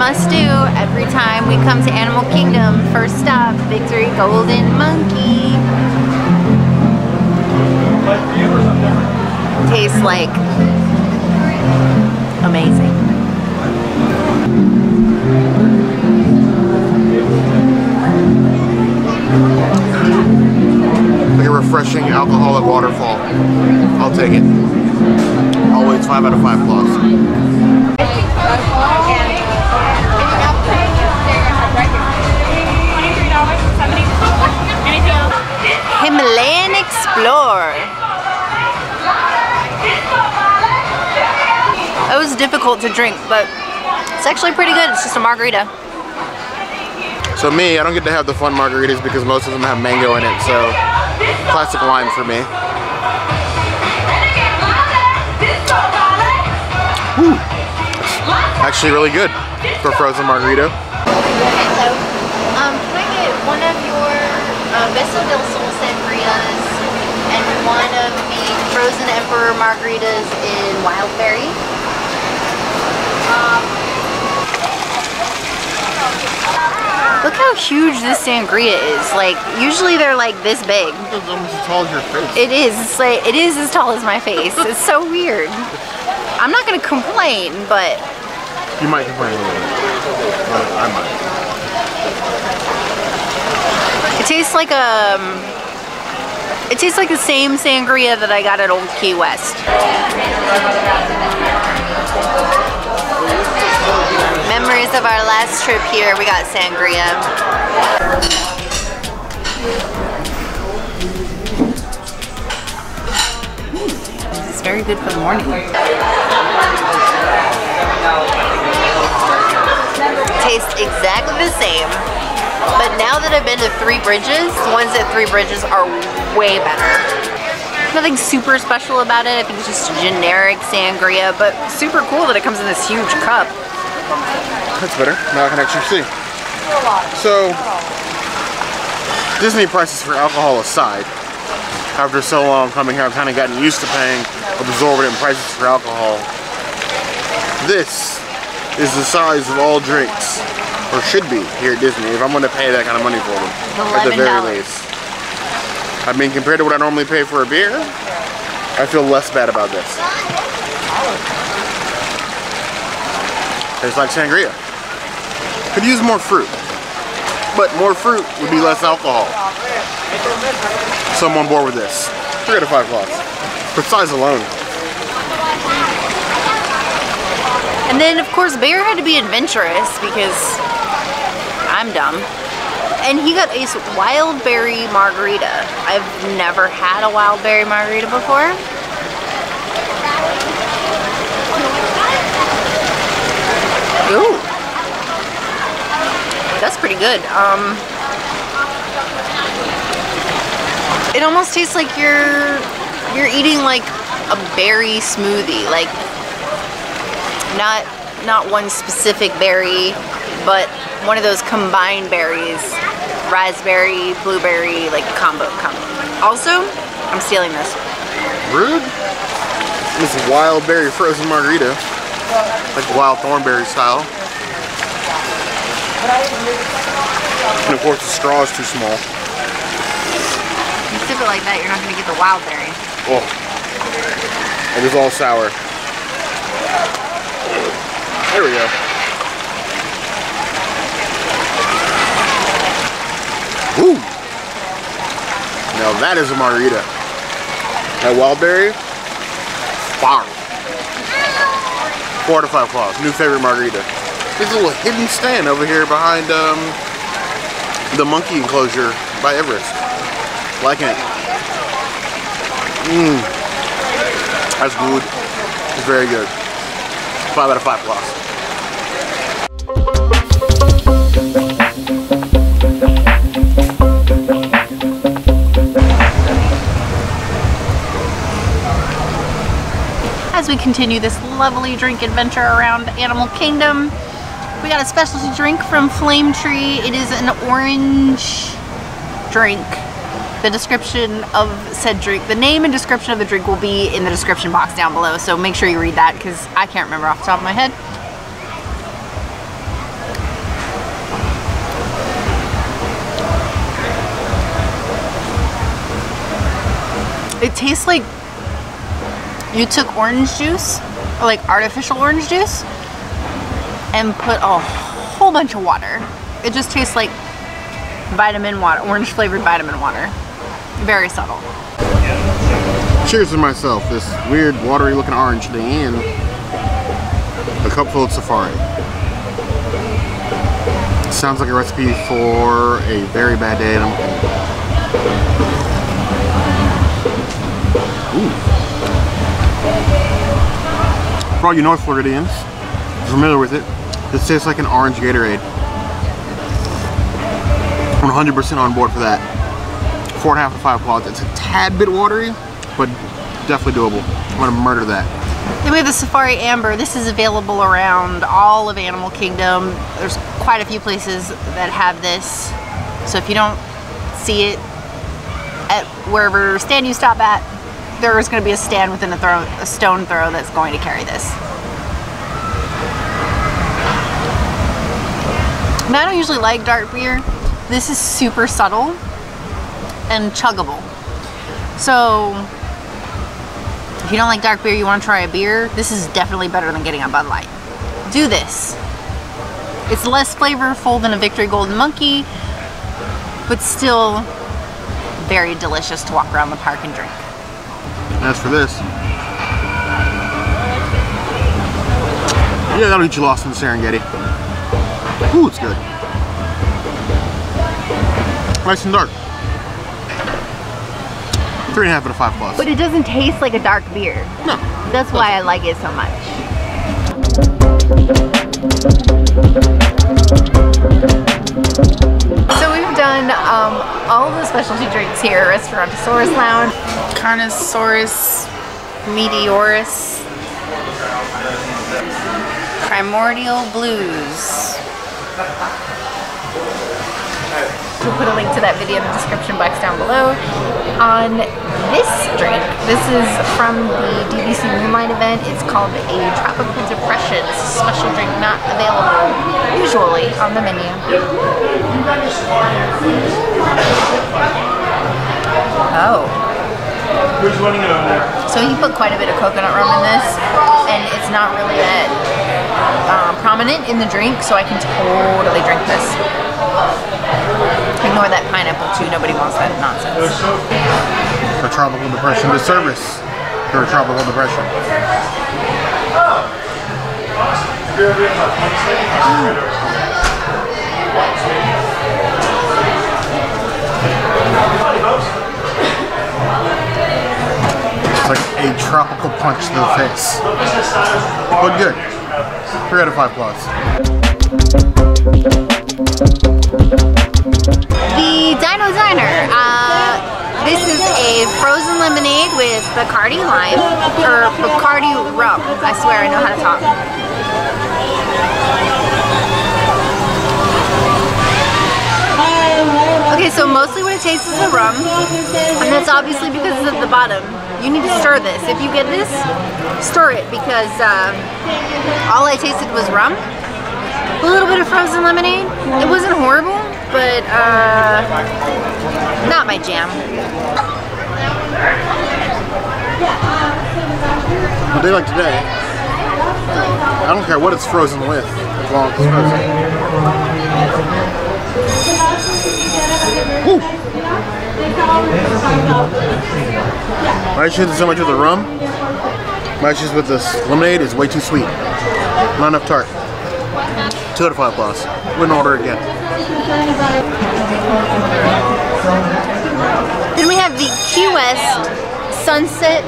must do every time we come to Animal Kingdom. First stop, Victory Golden Monkey. Tastes like amazing. Like a refreshing alcoholic waterfall. I'll take it. Always 5 out of 5 plus. Himalayan Explorer. It was difficult to drink, but it's actually pretty good. It's just a margarita. So me, I don't get to have the fun margaritas because most of them have mango in it, so classic lime for me. Whew. Actually really good for frozen margarita. Hello. Can I get one of your Beso Del Sol Sangrias and one of the frozen emperor margaritas in wild berry? Look how huge this sangria is. Like, usually they're like this big. It's almost as tall as your face. It is. It's like, it is as tall as my face. It's so weird. I'm not gonna complain, but you might complain a little bit. But I might. It tastes like the same sangria that I got at Old Key West. Memories of our last trip here, we got sangria. It's very good for the morning. Tastes exactly the same, but now that I've been to Three Bridges, the ones at Three Bridges are way better. Nothing super special about it. I think it's just generic sangria, but super cool that it comes in this huge cup. That's better. Now I can actually see. So, Disney prices for alcohol aside, after so long coming here, I've kind of gotten used to paying exorbitant prices for alcohol. This is the size of all drinks, or should be, here at Disney, if I'm going to pay that kind of money for them, at the very least. I mean, compared to what I normally pay for a beer, I feel less bad about this. Tastes like sangria. Could use more fruit, but more fruit would be less alcohol. So I'm on board with this. 3 out of 5 plus. For size alone. And then, of course, Bear had to be adventurous because I'm dumb. And he got a wild berry margarita. I've never had a wild berry margarita before. Ooh. That's pretty good. It almost tastes like you're eating like a berry smoothie, like not one specific berry, but one of those combined berries, raspberry, blueberry, like combo. Also, I'm stealing this. Rude. This is wild berry frozen margarita, like wild thornberry style. And of course the straw is too small. You sip it like that, you're not going to get the wild berry. Oh, it is all sour. There we go. Woo! Now that is a margarita. That wild berry, fire. 4 out of 5 claws. New favorite margarita. There's a little hidden stand over here behind the monkey enclosure by Everest. Liking it. That's good. It's very good. 5 out of 5 plus. As we continue this lovely drink adventure around Animal Kingdom, we got a specialty drink from Flame Tree. It is an orange drink. The description of said drink, the name and description of the drink will be in the description box down below, so make sure you read that because I can't remember off the top of my head. It tastes like you took orange juice, or like artificial orange juice, and put a whole bunch of water. It just tastes like vitamin water, orange flavored vitamin water. Very subtle. Cheers to myself, this weird watery looking orange thing, and a cup full of Safari. Sounds like a recipe for a very bad day at Ooh. For all you North Floridians familiar with it, this tastes like an orange Gatorade. I'm 100% on board for that. 4.5 to 5 quads. It's a tad bit watery, but definitely doable. I'm gonna murder that. Then we have the Safari Amber. This is available around all of Animal Kingdom. There's quite a few places that have this. So if you don't see it at wherever stand you stop at, there is going to be a stand within a stone throw that's going to carry this. Now, I don't usually like dark beer. This is super subtle and chuggable. So if you don't like dark beer, you want to try a beer, this is definitely better than getting a Bud Light. Do this. It's less flavorful than a Victory Golden Monkey, but still very delicious to walk around the park and drink. As for this, yeah, that'll get you lost in the Serengeti. Ooh, it's good. Nice and dark. 3.5 out of 5 plus. But it doesn't taste like a dark beer. No. That's why I like it so much. So we've done all of the specialty drinks here. Restaurantosaurus Lounge, Carnosaurus Meteorus, Primordial Blues. We'll put a link to that video in the description box down below. On this drink, this is from the DVC Moonlight event. It's called a Tropical Depression. It's a special drink not available usually on the menu. Oh. So he put quite a bit of coconut rum in this, and it's not really that prominent in the drink, so I can totally drink this. Ignore that pineapple too, nobody wants that nonsense. A tropical depression disservice for a tropical depression. It's like a tropical punch to the face. But good. 3 out of 5 plus. The Dino Diner. This is a frozen lemonade with Bacardi lime, or Bacardi rum. I swear I know how to talk. Okay, so mostly what it tastes is the rum, and that's obviously because it's at the bottom. You need to stir this. If you get this, stir it, because all I tasted was rum. A little bit of frozen lemonade. It wasn't horrible, but not my jam. A day like today, I don't care what it's frozen with, as long as it's frozen. Woo! My issues so much with the rum. My issues with this lemonade is way too sweet. Not enough tart. 2 out of 5 plus. Wouldn't order it again. Then we have the Key West Sunset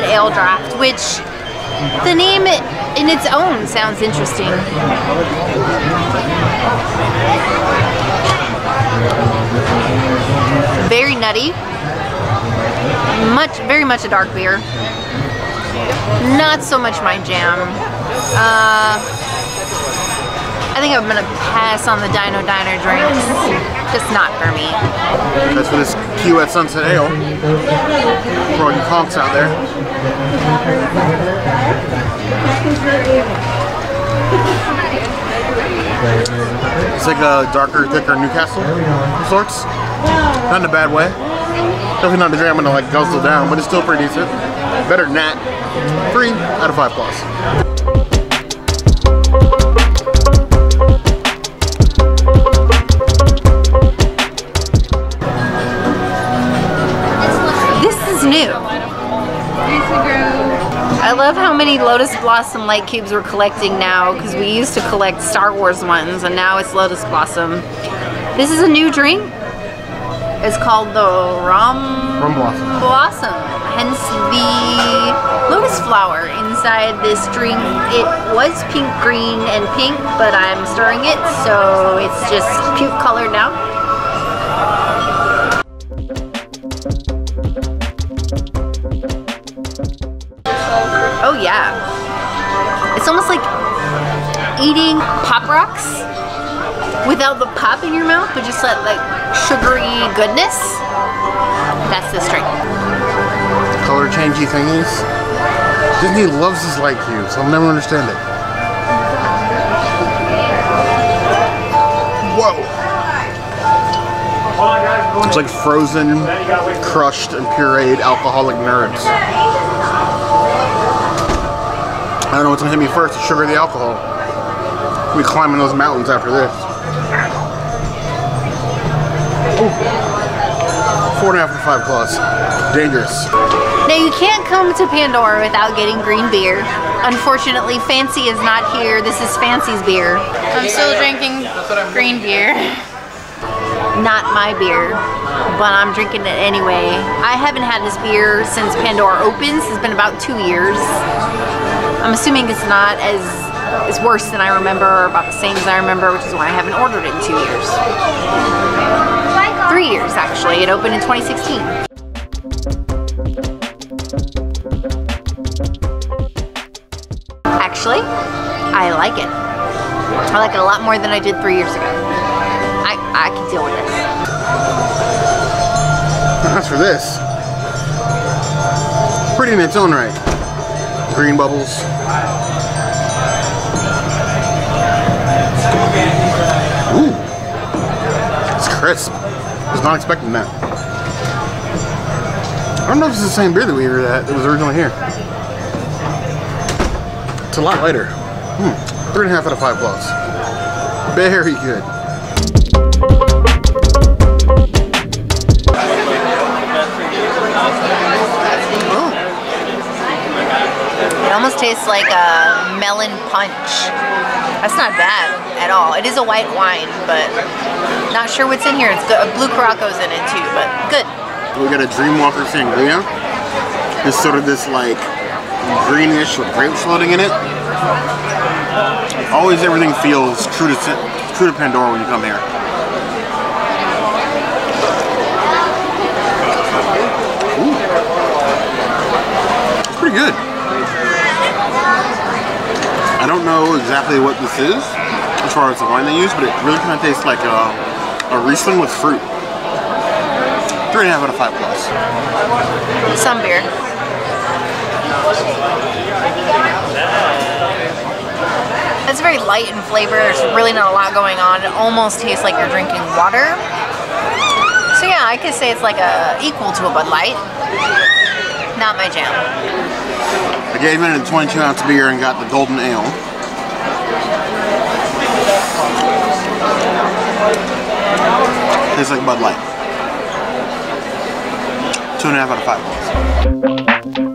Ale Draft, which the name in its own sounds interesting. Very nutty. Very much a dark beer. Not so much my jam. I think I'm gonna pass on the Dino Diner drinks. Just not for me. That's for this Key West Sunset Ale. For all you conks out there. It's like a darker, thicker Newcastle of sorts. Not in a bad way. Definitely not the drink I'm gonna like guzzle down, but it's still pretty decent. Better than that. 3 out of 5 plus. This is new. I love how many Lotus Blossom light cubes we're collecting now, because we used to collect Star Wars ones and now it's Lotus Blossom. This is a new drink. It's called the Rum Blossom. Hence the lotus flower inside this drink. It was pink, green, and pink, but I'm stirring it, so it's just puke colored now. Oh yeah. It's almost like eating Pop Rocks without the pop in your mouth, but just that like sugary goodness. That's this drink. Color changey thingies. Disney loves his light cubes. I'll never understand it. Whoa! It's like frozen, crushed, and pureed alcoholic nerds. I don't know what's gonna hit me first, the sugar or the alcohol. We'll be climbing those mountains after this. Ooh. 4.5 to 5 plus. Dangerous. Now you can't come to Pandora without getting green beer. Unfortunately, Fancy is not here. This is Fancy's beer. I'm still drinking green beer. Not my beer, but I'm drinking it anyway. I haven't had this beer since Pandora opens. It's been about 2 years. I'm assuming it's not as it's worse than I remember, or about the same as I remember, which is why I haven't ordered it in 2 years. 3 years, actually. It opened in 2016. Actually, I like it. I like it a lot more than I did 3 years ago. I can deal with this. As for this, pretty in its own right. Green bubbles. Ooh, it's crisp. I was not expecting that. I don't know if it's the same beer that we were at that was originally here. It's a lot lighter. 3.5 out of 5 plus. Very good. It almost tastes like a melon punch. That's not bad at all. It is a white wine, but not sure what's in here. It's good. Blue Caraco's in it too, but good. We got a Dreamwalker Sangria. It's sort of this like greenish with grapes floating in it. Always everything feels true to Pandora when you come here. Ooh. It's pretty good. I don't know exactly what this is as far as the wine they use, but it really kind of tastes like a Riesling with fruit. 3.5 out of 5 plus. Some beer. It's very light in flavor. There's really not a lot going on. It almost tastes like you're drinking water. So yeah, I could say it's like equal to a Bud Light. Not my jam. I gave in a 22-ounce beer and got the golden ale. Tastes like Bud Light. 2.5 out of 5 plus.